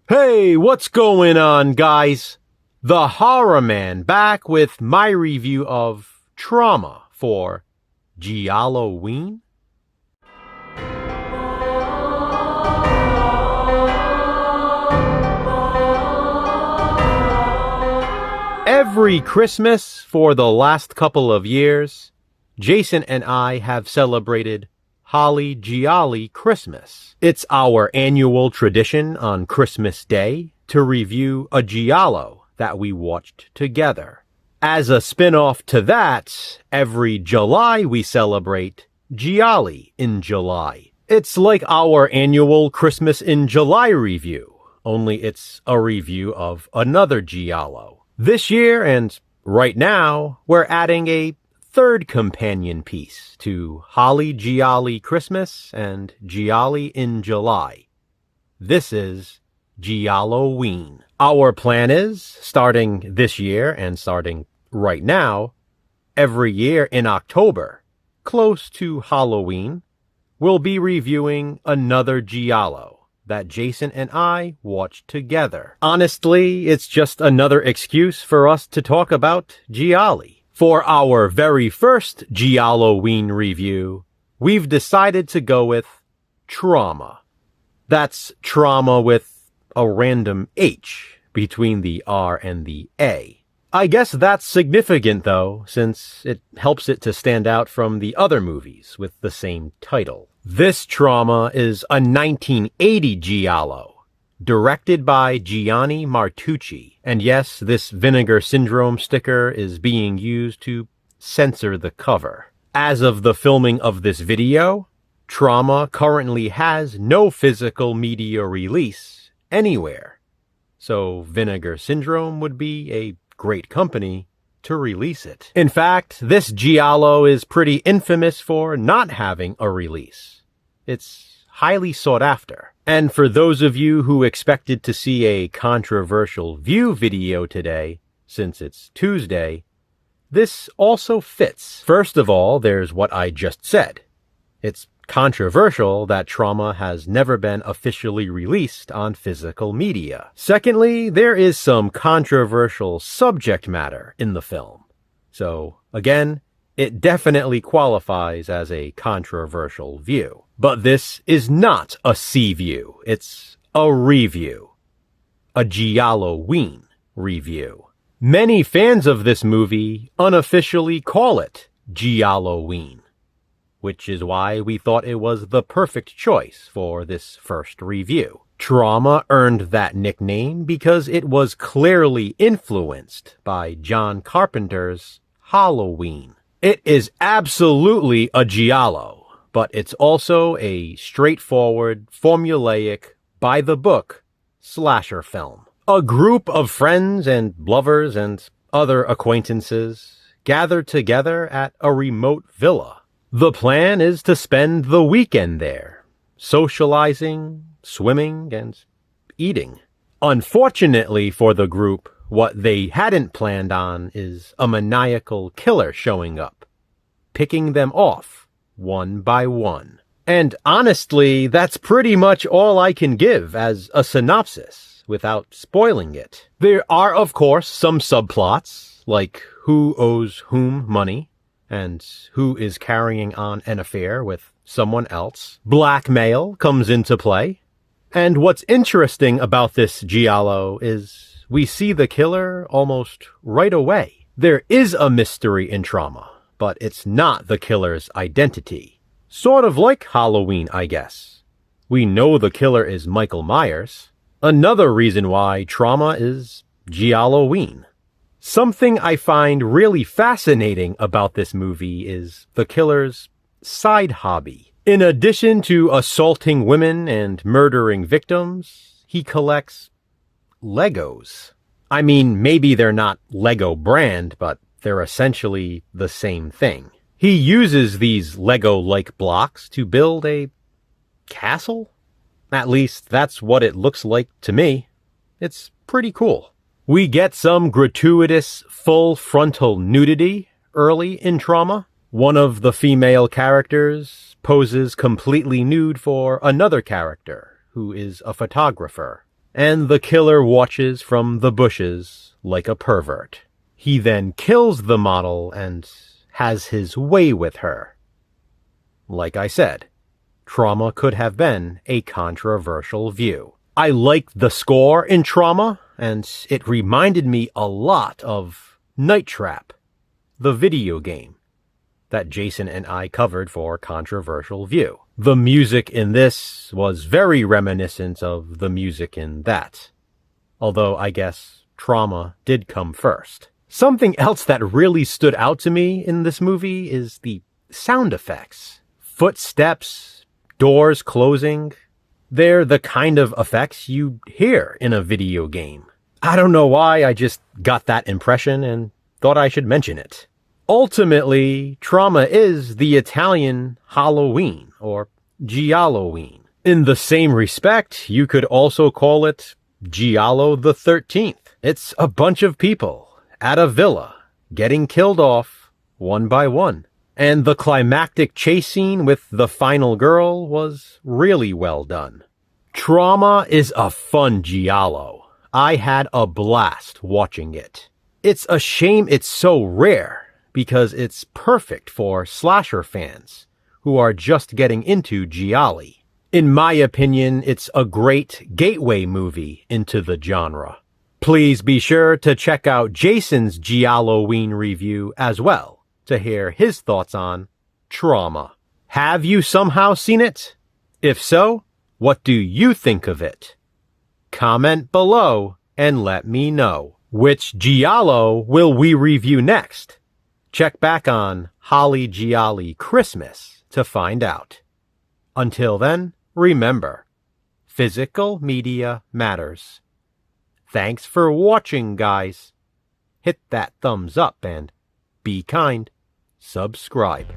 Hey, what's going on, guys? The Horror Man back with my review of TRAUMA for Gialloween. Every Christmas for the last couple of years, Jason and I have celebrated Holly Gialli Christmas. It's our annual tradition on Christmas Day to review a Giallo that we watched together. As a spin-off to that, every July we celebrate Gialli in July. It's like our annual Christmas in July review, only it's a review of another Giallo. This year, and right now, we're adding a third companion piece to Holly Gialli Christmas and Gialli in July. This is Gialloween. Our plan is, starting this year and starting right now, every year in October, close to Halloween, we'll be reviewing another Giallo that Jason and I watched together. Honestly, it's just another excuse for us to talk about Gialli. For our very first Gialloween review, we've decided to go with TRAUMA. That's trauma with a random H between the R and the A. I guess that's significant though, since it helps it to stand out from the other movies with the same title. This TRAUMA is a 1980 Giallo, directed by Gianni Martucci. And yes, this vinegar syndrome sticker is being used to censor the cover. As of the filming of this video, TRAUMA currently has no physical media release anywhere. So Vinegar Syndrome would be a great company to release it. In fact, this Giallo is pretty infamous for not having a release. It's highly sought after. And for those of you who expected to see a controversial view video today, since it's Tuesday, this also fits. First of all, there's what I just said. It's controversial that TRAUMA has never been officially released on physical media. Secondly, there is some controversial subject matter in the film. So, again, it definitely qualifies as a controversial view. But this is not a C-view, it's a review. A Gialloween review. Many fans of this movie unofficially call it Gialloween, which is why we thought it was the perfect choice for this first review. TRAUMA earned that nickname because it was clearly influenced by John Carpenter's Halloween. It is absolutely a Giallo, but it's also a straightforward, formulaic, by-the-book slasher film. A group of friends and lovers and other acquaintances gather together at a remote villa. The plan is to spend the weekend there, socializing, swimming, and eating. Unfortunately for the group, what they hadn't planned on is a maniacal killer showing up, picking them off one by one. And honestly, that's pretty much all I can give as a synopsis without spoiling it. There are, of course, some subplots, like who owes whom money, and who is carrying on an affair with someone else. Blackmail comes into play. And what's interesting about this Giallo is we see the killer almost right away. There is a mystery in TRAUMA, but it's not the killer's identity. Sort of like Halloween, I guess. We know the killer is Michael Myers. Another reason why TRAUMA is Gialloween. Something I find really fascinating about this movie is the killer's side hobby. In addition to assaulting women and murdering victims, he collects Legos. I mean, maybe they're not Lego brand, but they're essentially the same thing. He uses these Lego-like blocks to build a castle? At least that's what it looks like to me. It's pretty cool. We get some gratuitous full frontal nudity early in TRAUMA. One of the female characters poses completely nude for another character who is a photographer. and the killer watches from the bushes like a pervert. He then kills the model and has his way with her. Like I said, Trauma could have been a controversial view. I liked the score in Trauma, and it reminded me a lot of Night Trap, the video game that Jason and I covered for Controversial View. The music in this was very reminiscent of the music in that, although I guess Trauma did come first. Something else that really stood out to me in this movie is the sound effects. Footsteps, doors closing. They're the kind of effects you hear in a video game. I don't know why, I just got that impression and thought I should mention it. Ultimately, Trauma is the Italian Halloween, or Gialloween. In the same respect, you could also call it Giallo the 13th. It's a bunch of people at a villa getting killed off one by one. And the climactic chase scene with the final girl was really well done. Trauma is a fun Giallo. I had a blast watching it. It's a shame it's so rare, because it's perfect for slasher fans who are just getting into Gialli. In my opinion, it's a great gateway movie into the genre. Please be sure to check out Jason's Gialloween review as well to hear his thoughts on Trauma. Have you somehow seen it? If so, what do you think of it? Comment below and let me know. Which Giallo will we review next? Check back on Holly Gialli Christmas to find out. Until then, remember, physical media matters. Thanks for watching, guys. Hit that thumbs up and be kind. Subscribe.